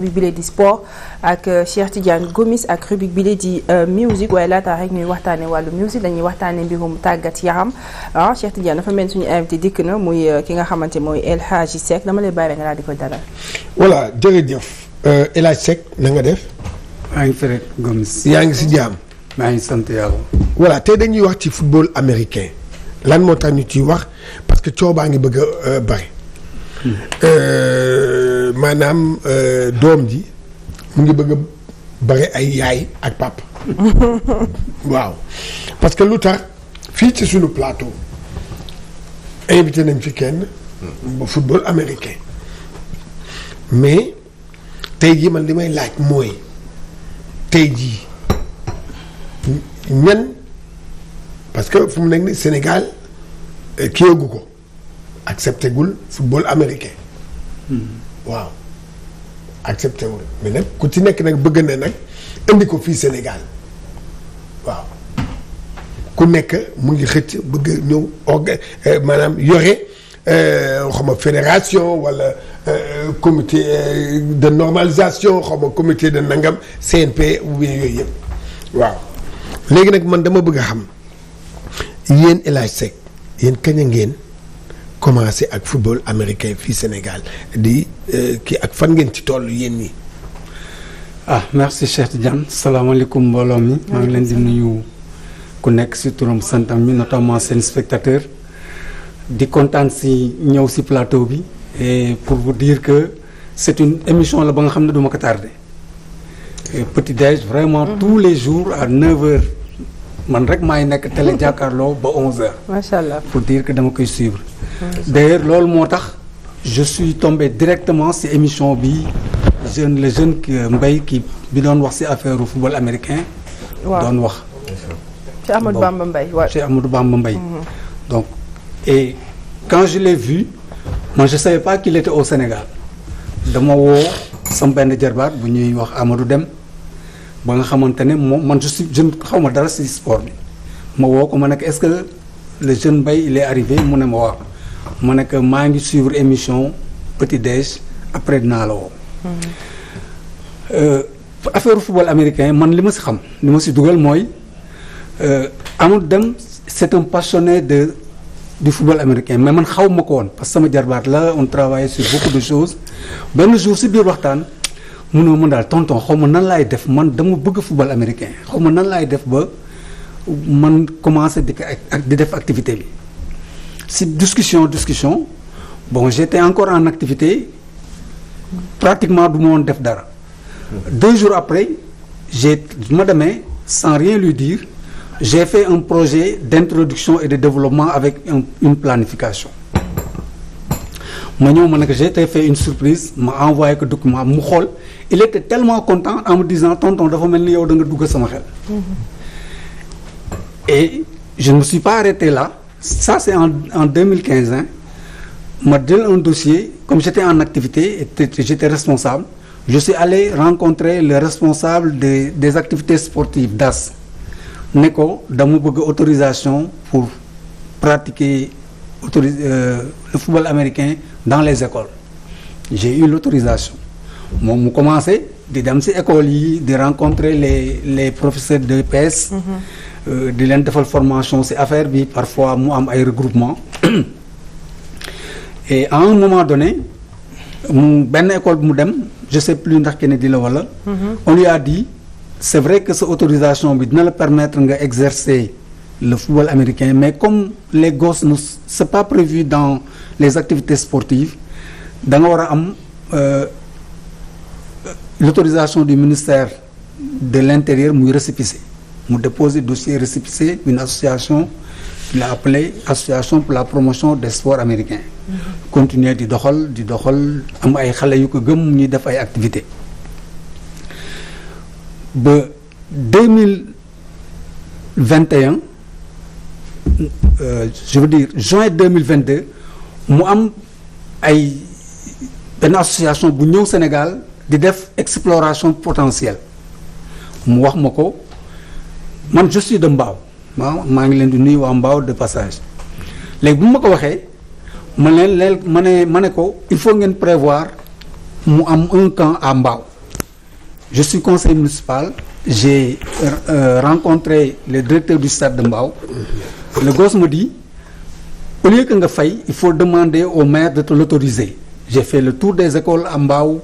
rubrique bi di sport ak Cheikh Tidiane Gomis ak rubrique bi di musique waaye laata rek ñuy waxtaane wàllu musique dañuy waxtaane mbirum tàggat yaram Cheikh Tidiane dafa mel suñu invité dikk na muy ki nga xamante mooy El Hadji Seck dama lay bàyyi nga daal di ko dalal. voilà jërëjëf El Hadji Seck na nga def. maa ngi fi rek Gomis. yaa ngi si jàmm. maa ngi sant yàlla. voilà tey dañuy wax ci football américain lan moo tax ñu ciy wax parce que coow baa ngi bëgg a bëri. maanaam doom ji mu ngi bëgg a bëri ay yaay ak papa. waaw parce que lu tax fii ci sunu plateau invité nañ fi kenn ba football américain mais tey jii man li may laaj mooy tey jii ñan parce que fu mu nekk ni Sénégal kiyagu ko accepté gul football américain. waaw accepté wul mais nag ku ci nekk nag bëgg na nag indi ko fii Sénégal waaw ku nekk mu ngi xëcc bëgg ñëw maanaam yore xawma fédération wala comité de normalisation xawma comité de nangam CNP ou bien yooyu yëpp waaw léegi nag man dama bëgg a xam yéen El Hadji Seck yéen kañ a ngeen commencé ak football américain fii Sénégal di kii ak fan ngeen ci toll yéen ñi. Merci Cheikh Tidiane salaamaaleykum mbooloo mi maa ngi leen di nuyu ku nekk si turam santam mi notamment seen spectateur di kontaan si ñëw si plateau bi et pour vous dire que c'est une émission la ba nga xam ne du ma ko tardé petit déj vraiment tous les jours à 9h man rek maay nekk télé jàkkaarloo ba 11h. macha allah pour dire que dama koy suivre. D'ailleurs loolu moo tax je suis tombé directement ci émission bi le jeune Mbaye bi doon wax ci affaire football américain. waaw doon wax. Cheikh Amadou Bamba Mbaye waaw Cheikh Amadou Bamba Mbaye. donc et quand je l'ai vu moi je savais pas qu'il était au Sénégal dama woo sama benn jarbaat bu ñuy wax Amadou Dem ba nga xamante ne moom man je xaw ma dara ci sport bi ma woo ko ma nekk est-ce que le jeune Mbaye il est arrivé mu ne ma wax ma ne que maa ngi suivre émission Petit Déj après dinaa la woo. affaire football américain man li ma si xam li ma si dugal mooy Amadou Dem c'est un passionné du football américain mais man xaw ma ko woon parce que sama jarbaat la on travaillait sur beaucoup de choses benn jour si biir waxtaan mu ne ma daal tonton xaw ma nan laay def man dama bëgg football américain xaw ma nan laay def ba man commencé di def activité bi. si discussion bon j'étais encore en activité pratiquement du ma woon def dara 2 jours après ma demee sans rien lui dire j'ai fait un projet d'introduction et de développement avec une planification ma ñëw ma ne que j'ai fait une surprise ma envoyé ko document mu xool il était tellement content en me disant tonton dafa mel ni yow da nga dugg sama xel et je ne me suis pas arrêté là. Ça c'est en 2015 ma jël un dossier comme j'étais en activité et j'étais responsable je suis allé rencontrer le responsable des activités sportives DAS ne ko dama bëgg autorisation pour pratiquer le football américain dans les écoles j'ai eu l'autorisation moom mu commencé di dem ci écoles yi di rencontrer les professeurs de PS di leen defal formation ci affaire bi parfois mu am ay regroupement et à un moment donné mu benn école bi mu dem je sais plus ndax Kennedy la wala on lui a dit c'est vrai que sa autorisation bi dina la permettre nga exercer le football américain mais comme les gosses ne c'est pas prévu dans les activités sportives da nga war a am l'autorisation du ministère de l'Intérieur muy récépissé mu déposer dossier récépissé une association qu'il a appelée association pour la promotion des sports américains continuer di doxal am ay xale yu ko gëm ñuy def ay activités ba 2021 je veux dire juin 2022 mu am ay benn association bu ñëw Sénégal di def exploration potentielle mu wax ma ko man je suis de Mbao maa ngi leen di nuyu waa Mbao de passage léegi bu ma ko waxee ma ne ko il faut ngeen prévoir mu am un camp à Mbao je suis conseiller municipal, j'ai rencontré le directeur du stade de Mbao. Le gosse me dit, au lieu que nga fay, il faut demander au maire de te l'autoriser. J'ai fait le tour des écoles à Mbao,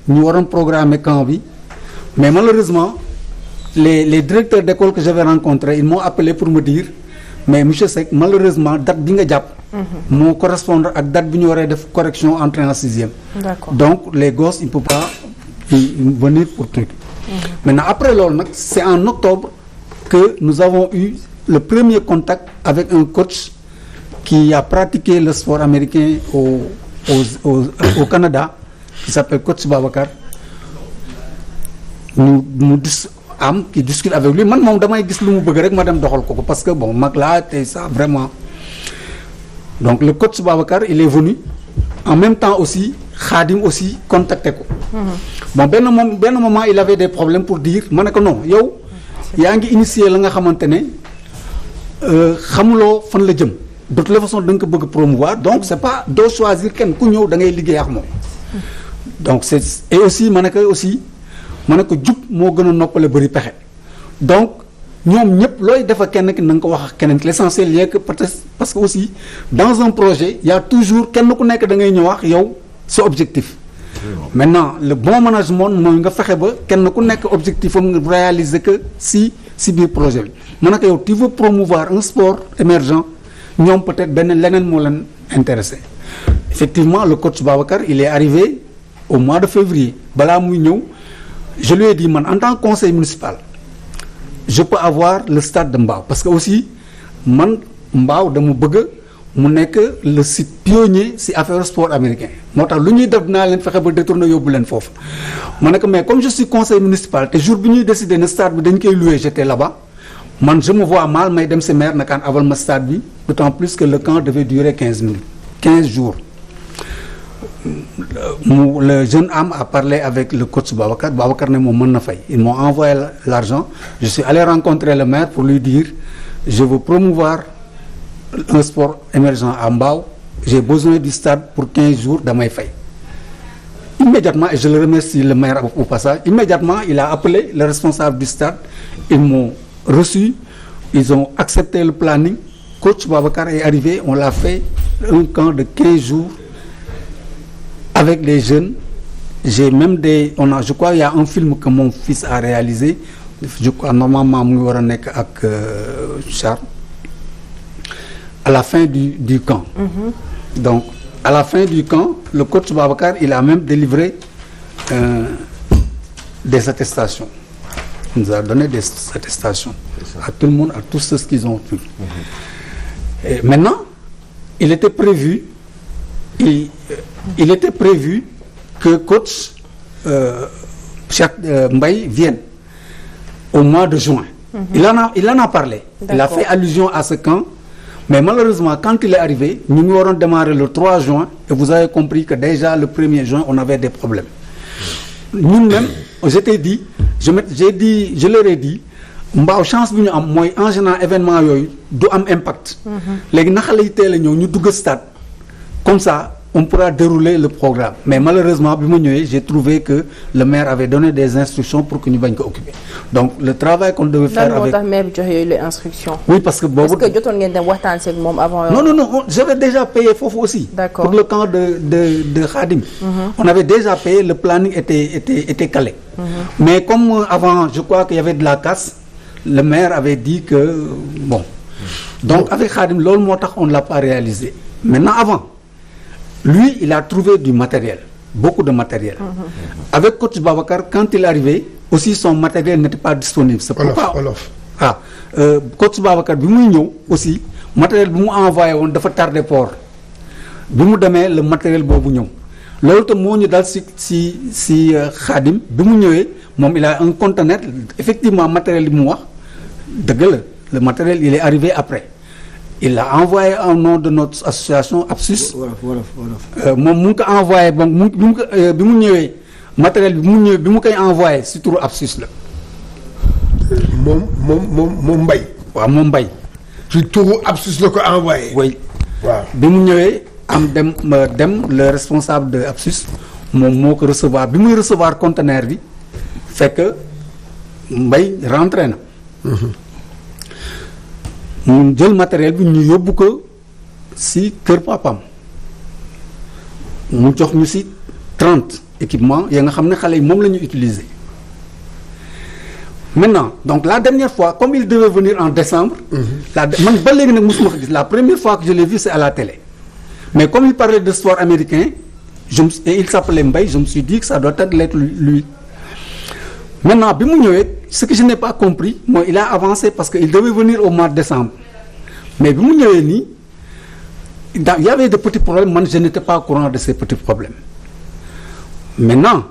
nous avons programmé camp bi, mais malheureusement, les directeurs d'école que j'avais rencontrés, ils m'ont appelé pour me dire, mais monsieur Seck, malheureusement, date bi nga jàpp moo correspondre ak date bi ñu waree def correction entrée en 6e. D'accord. Donc les gosses ils ne peuvent pas venir pour truc. Maintenant après loolu nag c'est en octobre que nous avons eu le premier contact avec un coach qui a pratiqué le sport américain au Canada, qui s'appelle coach Babacar. Qui discute avec lui. Man moom damay gis lu mu bëgg rek ma dem doxal ko parce que bon mag laa te ça vraiment. Donc le coach Babacar il est venu en même temps aussi Khadim aussi contacté ko. Bon benn moment il avait des problèmes pour dire ma ne ko non yow yaa ngi initier la nga xamante ne xamuloo fan la jëm de toute façon da nga ko bëgg promouvoir donc c'est pas doo choisir kenn ku ñëw da ngay liggéey ak moom. Donc c'est et aussi ma ne ko aussi. ma ne ko jub moo gën a noppale bëri pexe donc ñoom ñëpp looy defa kenn ki na nga ko wax ak keneen l'essentiel yee que peut-être parce que aussi dans un projet il y a toujours kenn ku nekk da ngay ñëw wax yow sa objectif. Maintenant le bon management mooy nga fexe ba kenn ku nekk objectif am nga réaliser que si biir projet bi ma ne ko yow tu veux promouvoir un sport émergent ñoom peut-être benn leneen moo leen intéressé. Effectivement le coach Babacar il est arrivé au mois de février balaa muy ñëw. Je lui ai dit, man, en tant que conseiller municipal, je peux avoir le stade de Mbao. Parce que aussi, man, Mbao, de mon bëgg, mu nekk le site pionnier si affaire sport américain. Moo tax lu ñuy def dinaa leen fexe ba détourner yóbbu leen foofu. Ma ne ko mais comme je suis conseiller municipal te jour bi ñuy décider ne stade bi dañ koy louer j'étais là-bas, man je me vois mal may dem si maire nakaan aval ma stade bi, d'autant plus que le camp devait durer 15 jours. Le jeune homme a parlé avec le coach Babacar. Babacar ne m'a pas fait. Ils m'ont envoyé l'argent. Je suis allé rencontrer le maire pour lui dire je veux promouvoir un sport émergent à Mbao. J'ai besoin du stade pour 15 jours dans mes failles. Immédiatement, et je le remercie le maire au passage, immédiatement il a appelé le responsable du stade. Ils m'ont reçu. Ils ont accepté le planning. Coach Babacar est arrivé. On l'a fait un camp de 15 jours. Avec les jeunes, j'ai même je crois qu'il y a un film que mon fils a réalisé, je crois normalement avec Charles, à la fin du camp. Donc, à la fin du camp, le coach Babacar, il a même délivré des attestations. Il nous a donné des attestations à tout le monde, à tous ceux qui ont pu. Et maintenant, il était prévu que coach Mbaye vienne au mois de juin. Il en a parlé. Il a fait allusion à ce camp. Mais malheureusement, quand il est arrivé, nous aurons démarré le 3 juin et vous avez compris que déjà le 1er juin, on avait des problèmes. Nous-mêmes, je leur ai dit, Mbao chance bi ñu am mooy en général événement yooyu du am impact. Léegi naka lay teel a ñëw ñu dugg stade comme ça on pourra dérouler le programme. Mais malheureusement bi ma ñëwee j'ai trouvé que le maire avait donné des instructions pour que ñu bañ ko occuper. Donc le travail qu'on devait faire avec. lan moo tax maire bi joxe yooyu les instructions. Oui parce que boobu. est-ce que jotoon ngeen dem waxtaan seeg moom avant. Non j'avais déjà payé foofu aussi. D'accord. Pour le camp de Khadim. On avait déjà payé, le planning était calé. Mais comme avant je crois qu'il y avait de la casse. Le maire avait dit que bon donc avec Khadim loolu moo tax on ne l'a pas réalisé. Maintenant avant lui il a trouvé du matériel, beaucoup de matériel. Avec coach Babacar quand il est arrivé aussi son matériel n'était pas disponible. C'est pourquoi coach Babacar bi muy ñëw aussi matériel bi mu envoyé woon dafa tardé port bi mu demee le matériel boobu ñëw loolu tam moo ñu dal si Khadim bi mu ñëwee moom il a un conteneur effectivement matériel bi mu wax dëgg la le matériel il est arrivé après il a envoyé au nom de notre association APSUS. moom mu ngi ko envoyé bon bi mu ñëwee matériel bi mu koy envoyé si turu APSUS la. moom Mbaye. waaw moom Mbaye. ci turu APSUS la ko envoyé. oui waaw bi mu ñëwee dem le responsable de APSUS moom moo ko recevoir bi muy recevoir conteneur bi fekk Mbaye rentré na. mu jël matériel bi ñu yóbbu ko si kër papam mu jox ñu si 30 équipements ya nga xam ne xale yi moom la ñu utiliser. Maintenant donc la dernière fois comme il devait venir en décembre. man ba léegi nag mosuma ko gis la première fois que je l'ai vu c'est à la télé. mais comme il parlait de sport américain et il s'appelait Mbaye je me suis dit que ça doit être lui. Maintenant bi mu ñëwee ce que je n'ai pas compris mooy il a avancé parce que il devait venir au mois de décembre mais bi mu ñëwee nii il y avait de petits problèmes man je n'étais pas au courant de ces petits problèmes. Maintenant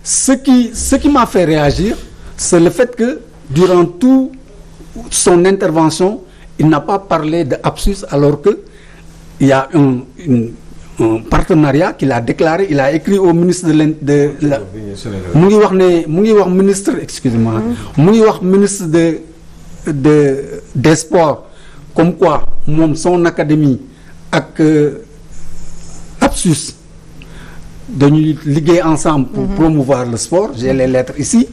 ce qui m'a fait réagir c'est le fait que durant toute son intervention il n'a pas parlé de Absus alors que il y a un partenariat qu'il a déclaré il a écrit au ministre de la mu ngi wax ne mu ngi wax ministre excusez-moi mu ngi wax ministre des sports comme quoi moom son académie ak Absus dañuy liggéey ensemble pour promouvoir le sport j'ai les lettres ici.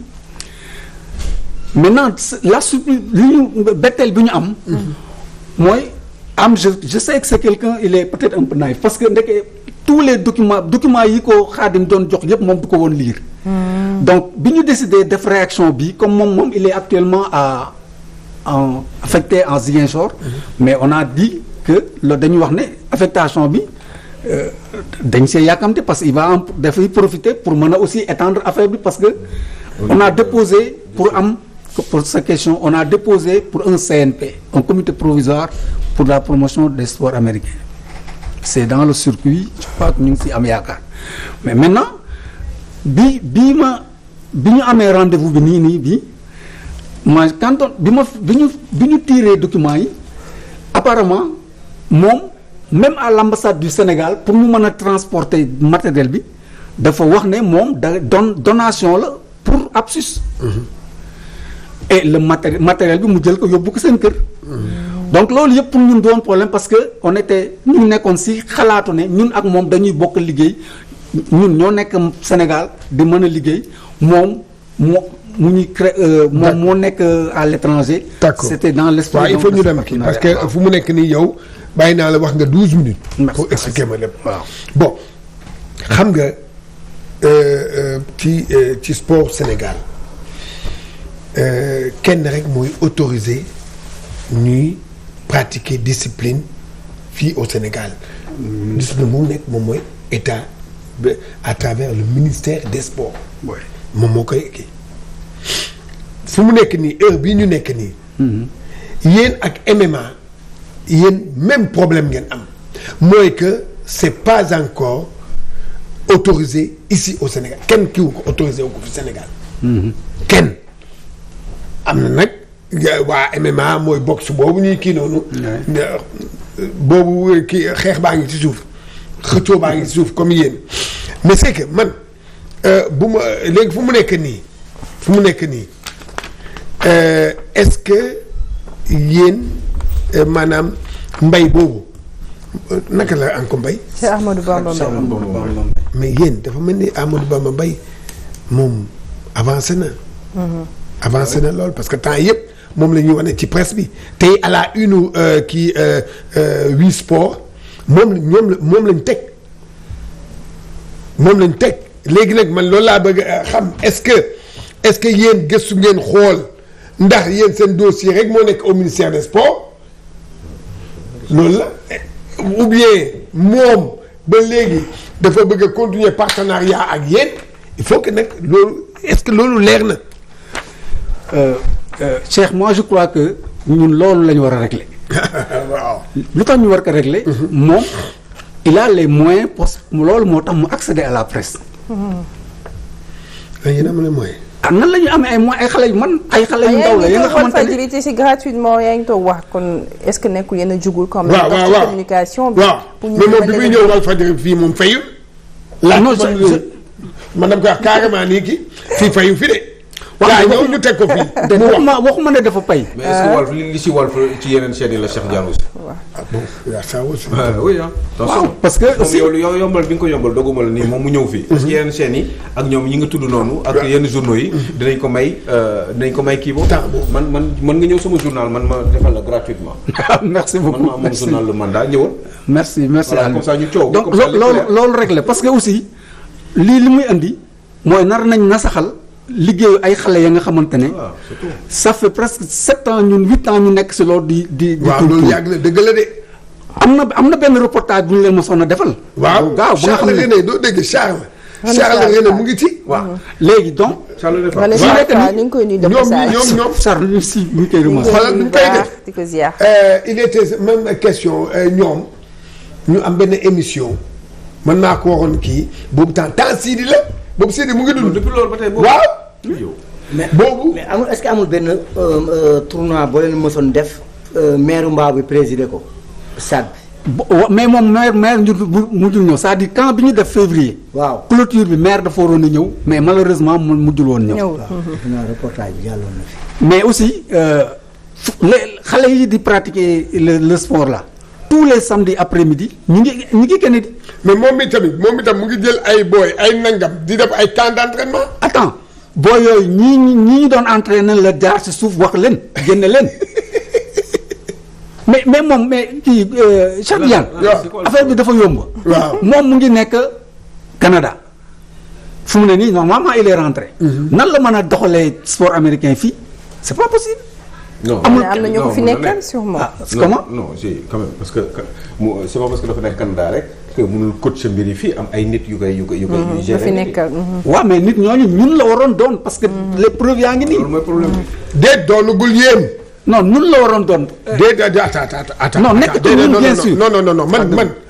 Maintenant la surprise li ñu betteel bi ñu am mooy je sais que c'est quelqu'un il est peut-être un peu naïf parce que ndeke tous les documents yi ko Khadim doon jox yëpp moom du ko woon lire. Donc bi ñu décidé def réaction bi comme moom il est actuellement affecté en Ziguinchor. Mais on a dit que loolu dañuy wax ne affectation bi dañ see yàkkamte parce que il va dafay profiter pour mën a aussi étendre affaire bi parce que on a déposé pour cette question on a déposé pour un CNP un comité provisoire pour la promotion des sports américains c'est dans le circuit je crois que ñu ngi si am yaakaar mais maintenant bi ñu amee rendez-vous bi nii ma quand bi ñu tiré documents yi apparemment moom même à l'ambassade du Sénégal pour mu mën a transporter matériel bi dafa wax ne moom donation la pour Absus. Et le matériel bi mu jël ko yóbbu ko seen kër. Donc loolu yëpp pour ñun doon problème parce que ñu nekkoon si xalaatu ne ñun ak moom dañuy bokk liggéey ñun ñoo nekk Sénégal di mën a liggéey moom moo nekk à l'étranger. D'accord c'était dans l'esprit. waaw il faut ñu dem kii parce que fu mu nekk nii yow bàyyi naa la wax nga 12 minutes. pour expliquer ma lépp. waaw bon xam nga ci sport Sénégal. kenn rek mooy autorisé ñuy pratiquer discipline fii au Sénégal. discipline bu mu nekk moom mooy état à travers le ministère des sports. moom moo koy kii fu mu nekk nii heure bii ñu nekk nii. yéen ak MMA yéen même problème ngeen am mooy que c'est pas encore autorisé ici au Sénégal kenn kii wu ko autorisé wu ko fi Sénégal. kenn. am na nag waa MMA mooy boxe boobu ñuy kii noonu. boobu kii xeex baa ngi ci suuf xëccoo baa ngi ci suuf comme yéen mais c'est que man bu ma léegi fu mu nekk nii est-ce que yéen maanaam mbay boobu naka la encore mbay. c'est Ahmadou Bamba Mbaye. mais yéen dafa mel ni Ahmadou Bamba Mbaye moom avancé na. avancé na lool parce que temps yëpp moom la ñuy wane ci presse bi tey à la une kii Wii Sport moom lañ teg léegi nag man loolu laa bëgg xam est-ce que yéen gëstu ngeen xool ndax yéen seen dossier rek moo nekk au ministère des sports loolu la ou bien moom ba léegi dafa bëgg a continuer partenariat ak yéen il faut que nag loolu est-ce que loolu leer na. Cheikh moi je crois que ñun loolu la ñu war a régler. waaw lu tax ñu war ko régler. moom il a les moyens loolu moo tax mu accéder à la presse. yéen am na moyen. nan la ñu amee ay moyens ay xale yu ndaw la yi nga xamante ne facilité si gratuitement yaa ngi toog wax kon est-ce que nekkul yéen a jugul. comme waaw communication bi. pour ñu mais moom bi muy ñëw Walfadjri fii moom fayul. non man dama koy wax carrément nii kii fii fayu fi de. yaa ñëw ñu teg ko fii. waxuma ne dafa pay. mais est-ce que Walf li si Walf ci yeneen chaînes yi la Cheikh Diallo aussi. ah bon yaa ça aussi. oui waaw parce que aussi yow yombal bi nga ko yombal doguma la nii moom mu ñëw fii. parce que yeneen chaînes yi ak ñoom ñi nga tudd noonu. ak yenn journaux yi. dinañ ko may kii boobu. man nga ñëw sama journal man ma defal la gratuitement. merci beaucoup man ma amoon journal Le Mandat ñëwal. merci voilà comme ça ñu coow. donc loolu réglé parce que aussi li muy andi mooy nar nañ nasaxal liggéeyu ay xale ya nga xamante ne. ça fait presque 7 ans ñun 8 ans ñu nekk si loolu di. waaw loolu yàgg na dëgg la de. am na benn reportage bu ñu leen mosoon a defal. waaw gaaw bu nga xam ne René doo dégg Charles René mu ngi ci. waaw léegi donc. wala Charles ñu ngi koy nuyu de passage ñoom Charles si ñu koy remercier. xoolal ñu koy def di ko ziar. il était même question ñoom ñu am benn émission man naa ko waxoon kii boobu temps Sidi la boobu Sidi mu ngi dund. depuis loolu ba tey boobu. waaw. mais boobu mais amul est-ce que amul benn tournoi boo leen mosoon def maire Mbao bi présider ko stade bi. mais moom maire mujjul ñëw c'est-à-dire quand bi ñu def février. waaw clôture bi maire dafa waroon a ñëw mais malheureusement mu mujjul woon ñëw. waaw reportage bi jàlloon na fi. mais aussi xale yi di pratiquer le sport là tous les samedis après-midi ñu ngi kenn di. mais moom itam mu ngi jël ay booy ay nangam di def ay temps d'entraînement. attends booy yooyu ñii ñu doon entraîner la jaar ci suuf wax leen génne leen. mais moom kii Cheikh Diane affaire bi dafa yomb. waaw moom mu ngi nekk Canada fu mu ne nii normalement il est rentré. nan la mën a doxalee sport américain fii c'est pas possible. non am na ñu ko fi nekkal sûrement. comment non si quand même parce que c'est pas parce que dafa nekk Canada rek que mënul coach sa mbir yi fii am ay nit yu koy gérer fi nekkal. waaw mais nit ñooñu ñun la waroon doon parce que les preuves yaa ngi nii. loolu mooy problème bi. déet doonagul yéen. non ñun la waroon doon. déet attends non nekkatul ñun bien sûr. non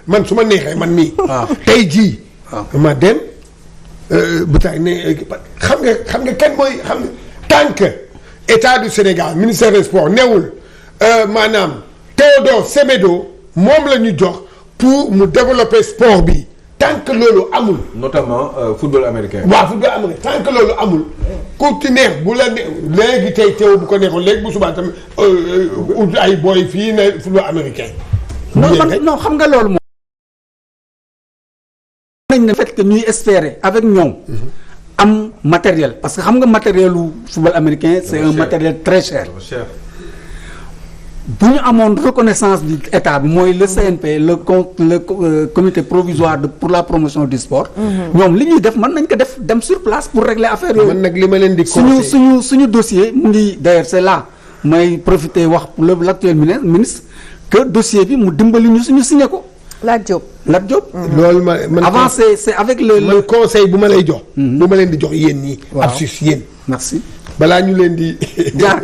man su ma neexee man mii. waaw tey jii. ma dem bu tax ne xam nga kan mooy xam nga tant que état du Sénégal ministère des sports newul maanaam Théodore Semedo moom la ñu jox pour mu développer sport bi tant que loolu amul. notamment football américain. waaw football américain tant que loolu amul. ku ci neex bu la ne léegi tey teew bu ko neexoon léegi bu subaa tamit ut ay booy fii ne football américain. non xam nga loolu moom. nañ ne fait que ñuy espérer avec ñoom. am matériel parce que xam nga matériel lu football américain c'est un matériel très cher. bu ñu amoon reconnaissance bi état bi mooy le CNP le comité provisoire pour la promotion du sport. ñoom li ñuy def mën nañ ko def dem sur place pour régler affaire yooyu. man nag li ma leen di conseiller suñu dossier mu ngi d'ailleurs c'est là may profiter wax l'actuel ministre que dossier bi mu dimbali ñu suñu signé ko. Lat Diop. loolu man avant c'est avec le conseil bu ma lay jox. bu ma leen di jox yéen ñii. waaw absus yéen. merci. balaa ñu leen di. jaar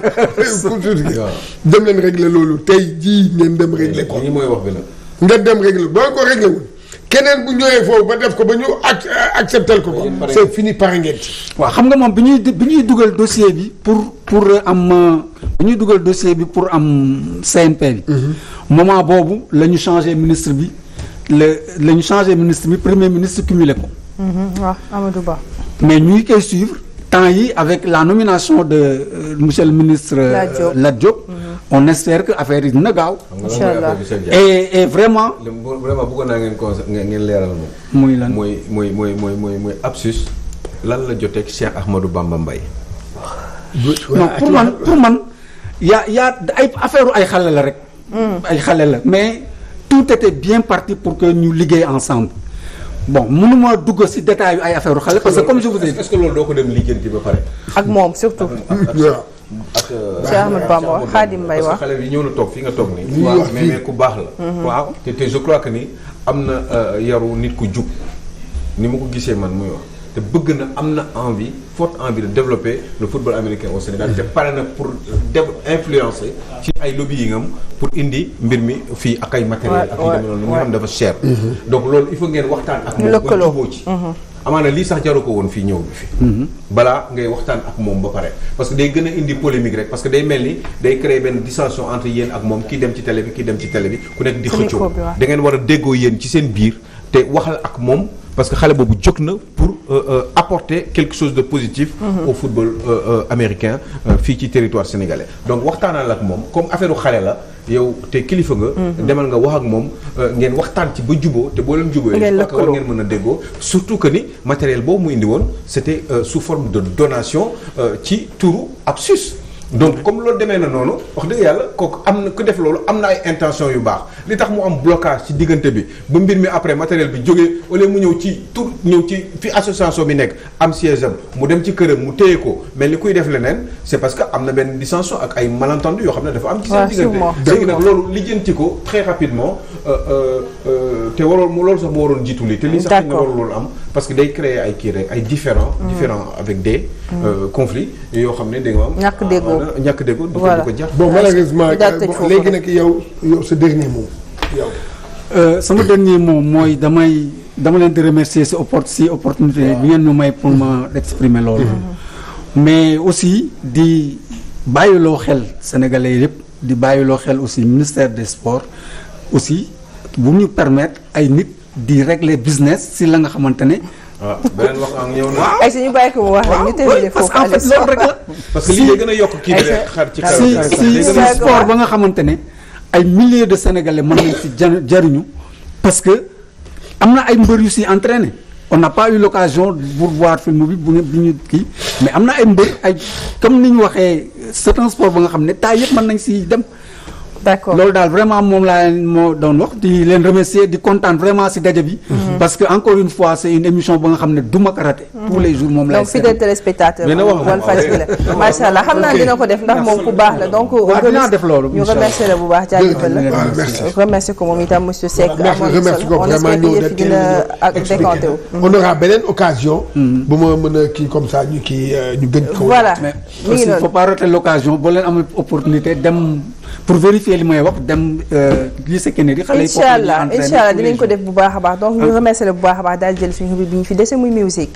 dem leen régler loolu tey jii ngeen dem régler ko. lii mooy wax bi nag. ngeen dem régler boo ko régler wul keneen bu ñëwee foofu ba def ko ba ñu accepter ko c'est fini pare ngeen ci. waaw xam nga moom bi ñuy dugal dossier bi pour am bi ñuy dugal dossier bi pour am CNP bi. moment boobu la ñu changé ministre bi la ñu changé ministre bi premier ministre cumulé ko. waaw Amadou Ba. mais ñu ngi koy suivre. temps yi avec la nomination de monsieur le ministre Lat Diop on espère que affaire yi dina gaaw. Inch'Allah. et vraiment. vraiment bëggoon naa ngeen leeral moom. muy lan mooy absus lan la joteeg Cheikh Ahmadou Bamba Mbaye. non pour man y a ay affaire ay xale la rek. ay xale la mais tout était bien parti pour que ñu liggéey ensemble. bon mënuma dugg ci détail yu ay affaire xale parce que comme je vous ai dit. est-ce que loolu doo ko dem lijjanti ba pare. ak moom surtout. ak Cheikh Ahmadou Bamba wax Khadim Mbaye wax parce que xale bi ñëw na toog fii nga toog nii. waaw mais ku baax la. waaw te je crois que ni am na yaru nit ku jub ni ma ko gisee man muy wax te bëgg na am na envie forte envie de développer le football américain au Sénégal te pare na pour influencer ci ay lobbying am pour indi mbir mi fii ak ay matériel ak yu demee noonu nga xam dafa cher. donc loolu il faut ngeen waxtaan ak moom ba juboo ci. amaana lii sax jaru ko woon fii ñëw bi fi balaa ngay waxtaan ak moom ba pare parce que day gën a indi polémique rek parce que day mel ni day créer benn dissension entre yéen ak moom kii dem ci télé bi kii dem ci télé bi ku nekk di xëccoo da ngeen war a déggoo yéen ci seen biir te waxal ak moom parce que xale boobu jóg na pour apporter quelque chose de positif au football américain fii ci territoire sénégalais donc waxtaanal ak moom comme affaire xale la yow te kilifa nga demal nga wax ak moom ngeen waxtaan ci ba juboo te boo leen juboo je crois que war ngeen mën a déggoo surtout que ni matériel boobu mu indi woon c'était sous forme de donation ci turu Absus donc comme loolu demee na noonu wax dëgg yàlla kooku am na ku def loolu am na ay intention yu baax li tax mu am blocage ci diggante bi ba mbir mi après matériel bi jógee au lieu mu ñëw ci fi association bi nekk am siège am mu dem ci këram mu téye ko mel ni kuy def leneen c'est parce que am na benn dissension ak ay malentendu yoo xam ne dafa am ci seen diggante léegi nag loolu lijjanti ko très rapidement te loolu sax moo waroon jiitu lii te lii sax nga waroon loolu am parce que day créer ay kii rek ay différents avec des conflits yoo xam ne da nga am ñàkk déggoo du ko jar bon malheureusement léegi nag yow sa dernier mot yow sama dernier mot mooy dama leen di remercier si opportunité bi ngeen ñu may pour ma exprimer loolu mais aussi di bàyyiloo xel sénégalais yëpp di bàyyiloo xel aussi ministère des sports aussi bu ñu permettre ay nit di régler business si la nga xamante ne waaw beneen wax ak ñëw na. ay suñu bàyyi ko mu wax rek ñu terminé foofu. parce que en fait loolu rek la. parce que lii day gën a yokk kii bi rek xar ci si sport ba nga xamante ne ay milliers de sénégalais mën nañ si jariñu parce que am na ay mbër yu si entraîné on n'a pas eu l'occasion pour voir film bi bu ñu kii mais am na ay mbër ay comme ni ñu waxee c'est un sport ba nga xam ne taa yëpp mën nañ si dem. d'accord loolu daal vraiment moom laa moo doon wax di leen remercier di kontaan vraiment si daje bi. parce que encore une fois c'est une émission ba nga xam ne du ma ko raté. tous les jours moom laay donc fidèle téléspectateur. mais na wax Walfadjri la macha allah xam naa dina ko def ndax moom ku baax la donc. waaw dinaa def loolu ñu remercier la bu baax jaajëfal la. remercier ko moom itam monsieur Seck. remercier ko vraiment ñëw yëf yi dina ak décanté wu. on aura beneen occasion. bu ma mën a kii comme ça ñu gën ko. voilà mais aussi il faut pas rater l'occasion boo leen amee opportunité dem. pour vérifier li may wax dem lycée Kennedy xale yi foofu la ñuy incha allah dinañ ko def bu baax a baax donc ñu remercier la bu baax a baax daal jël suñu bi ñu fi dese muy musique